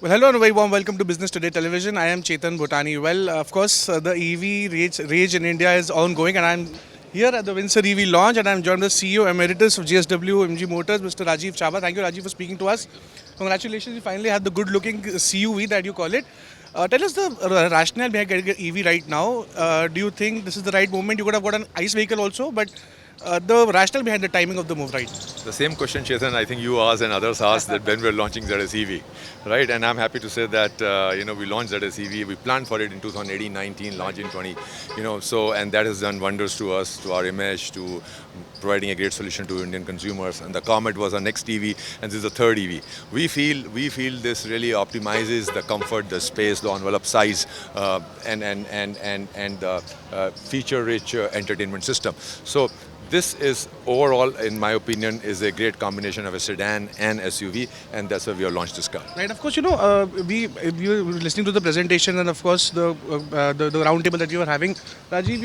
Well, hello and a very warm welcome to Business Today Television. I am Chetan Bhutani. Well, of course, the EV rage in India is ongoing, and I'm here at the Windsor EV launch, and I'm joined by the CEO Emeritus of GSW MG Motors, Mr. Rajiv Chaba. Thank you, Rajiv, for speaking to us. Congratulations, you finally had the good-looking CUV that you call it. Tell us the rationale behind getting an EV right now. Do you think this is the right moment? You could have got an ICE vehicle also, but the rationale behind the timing of the move, right? The same question, Chetan, I think you asked and others asked that when we're launching ZS EV, right? And I'm happy to say that, we launched ZS EV. We planned for it in 2018-19, launched in 20, and that has done wonders to us, to our image, to providing a great solution to Indian consumers. And the Comet was our next EV, and this is the third EV. We feel this really optimizes the comfort, the space, the envelope size, and the feature-rich entertainment system. So this is overall, in my opinion, is a great combination of a sedan and SUV, and that's why we have launched this car. Right. Of course, we were listening to the presentation, and of course the roundtable that you were having. Rajiv,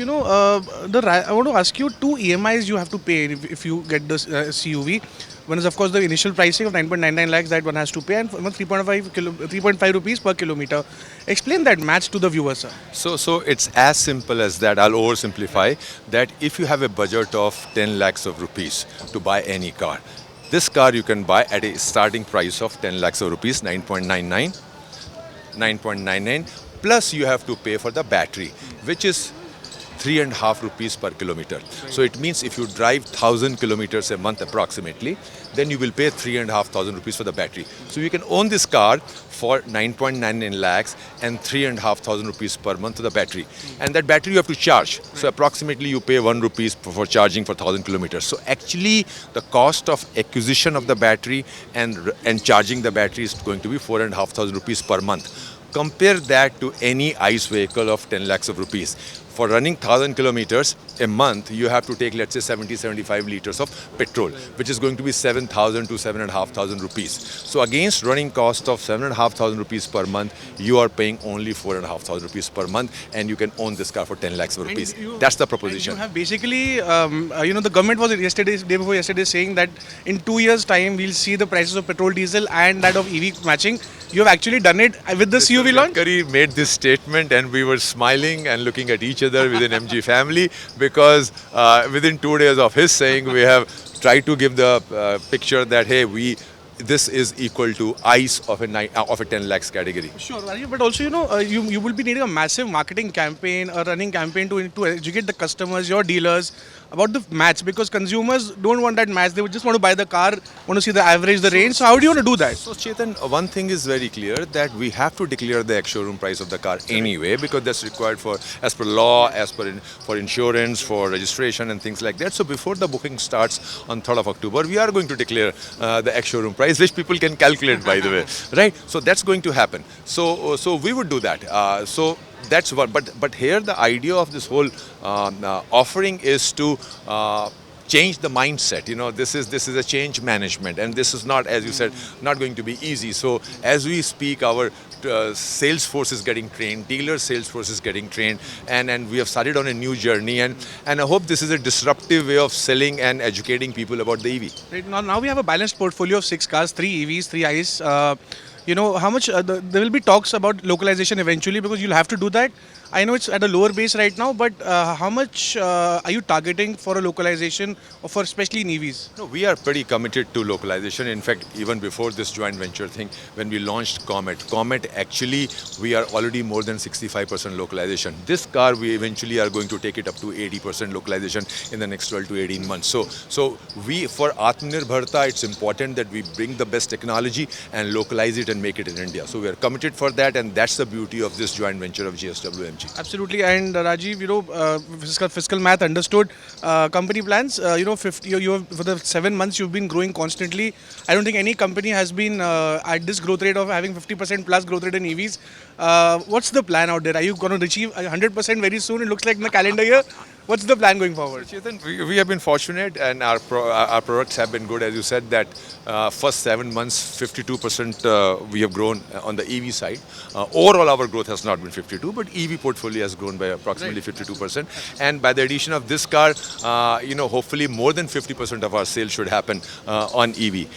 I want to ask you two EMIs you have to pay if you get this CUV. One is of course the initial pricing of 9.99 lakhs that one has to pay, and 3.5 rupees per kilometer. Explain that match to the viewers, sir. So it's as simple as that. I'll oversimplify that if you have a budget of 10 lakhs of rupees to buy any car, this car you can buy at a starting price of 10 lakhs of rupees, 9.99, plus you have to pay for the battery, which is 3.5 rupees per kilometer. So it means if you drive 1,000 kilometers a month approximately, then you will pay 3,500 rupees for the battery. So you can own this car for 9.99 lakhs and 3,500 rupees per month for the battery. And that battery you have to charge. So approximately you pay 1 rupees for charging for 1,000 kilometers. So actually the cost of acquisition of the battery and charging the battery is going to be 4,500 rupees per month. Compare that to any ICE vehicle of 10 lakhs of rupees. For running 1,000 kilometers a month, you have to take, let's say, 70-75 liters of petrol, which is going to be 7,000 to 7,500 rupees. So against running cost of 7,500 rupees per month, you are paying only 4,500 rupees per month, and you can own this car for 10 lakhs of rupees. That's the proposition. You have basically, the government was day before yesterday saying that in 2 years' time, we'll see the prices of petrol, diesel, and that of EV matching. You have actually done it with the CUV launch? Gankari made this statement, and we were smiling and looking at each other within MG family, because within 2 days of his saying, we have tried to give the picture that, hey, this is equal to ICE of a 10 lakhs category. Sure, Rajiv, but also, you will be needing a massive marketing campaign, a running campaign to educate the customers, your dealers, about the match, because consumers don't want that match. They would just want to buy the car, want to see the average, the range. So how do you want to do that? So Chetan, one thing is very clear, that we have to declare the ex-showroom price of the car anyway, because that's required as per law, for insurance, for registration and things like that. So before the booking starts on 3rd of October, we are going to declare the ex-showroom price, which people can calculate, by the way, right? So that's going to happen. So we would do that. That's what. But here the idea of this whole offering is to change the mindset. This is a change management, and this is not, as you said, not going to be easy. So as we speak, our sales force is getting trained, dealer sales force is getting trained, and we have started on a new journey, and I hope this is a disruptive way of selling and educating people about the EV. Right, now we have a balanced portfolio of 6 cars, 3 EVs, 3 ICE. How much there will be talks about localization eventually, because you'll have to do that. I know it's at a lower base right now, but how much are you targeting for a localization, or for especially in EVs? No, we are pretty committed to localization. In fact, even before this joint venture thing, when we launched Comet actually, we are already more than 65% localization. This car, we eventually are going to take it up to 80% localization in the next 12 to 18 months. So for Atmanirbharta, it's important that we bring the best technology and localize it and make it in India. So we are committed for that, and that's the beauty of this joint venture of GSW MG. Absolutely, and Rajiv, fiscal math understood. Company plans, 50. You have, for the 7 months you've been growing constantly. I don't think any company has been at this growth rate of having 50% plus growth rate in EVs. What's the plan out there? Are you going to achieve 100% very soon? It looks like in the calendar year. What's the plan going forward? Chetan, we have been fortunate, and our products have been good. As you said, that first 7 months, 52% we have grown on the EV side. Overall, our growth has not been 52, but EV portfolio has grown by approximately 52%. And by the addition of this car, hopefully more than 50% of our sales should happen on EV.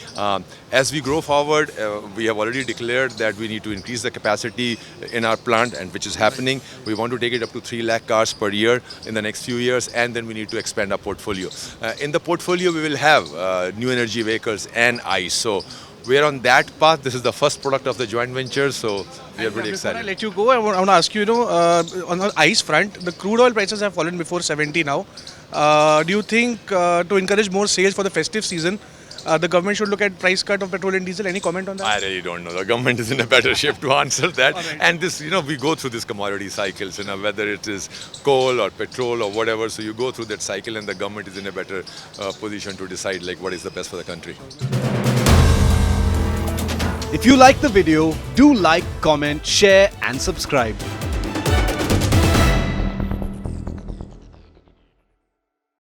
As we grow forward, we have already declared that we need to increase the capacity in our plant, and which is happening. We want to take it up to 3 lakh cars per year in the next few years, and then we need to expand our portfolio. In the portfolio, we will have new energy vehicles and ICE. So we're on that path. This is the first product of the joint venture, so we are pretty Before I excited. let you go, I want to ask you, on the ICE front, the crude oil prices have fallen before 70 now. Do you think to encourage more sales for the festive season, the government should look at price cut of petrol and diesel? Any comment on that? I really don't know. The government is in a better shape to answer that. Alright. And this, we go through these commodity cycles, whether it is coal or petrol or whatever. So you go through that cycle, and the government is in a better position to decide like what is the best for the country. If you like the video, do like, comment, share and subscribe.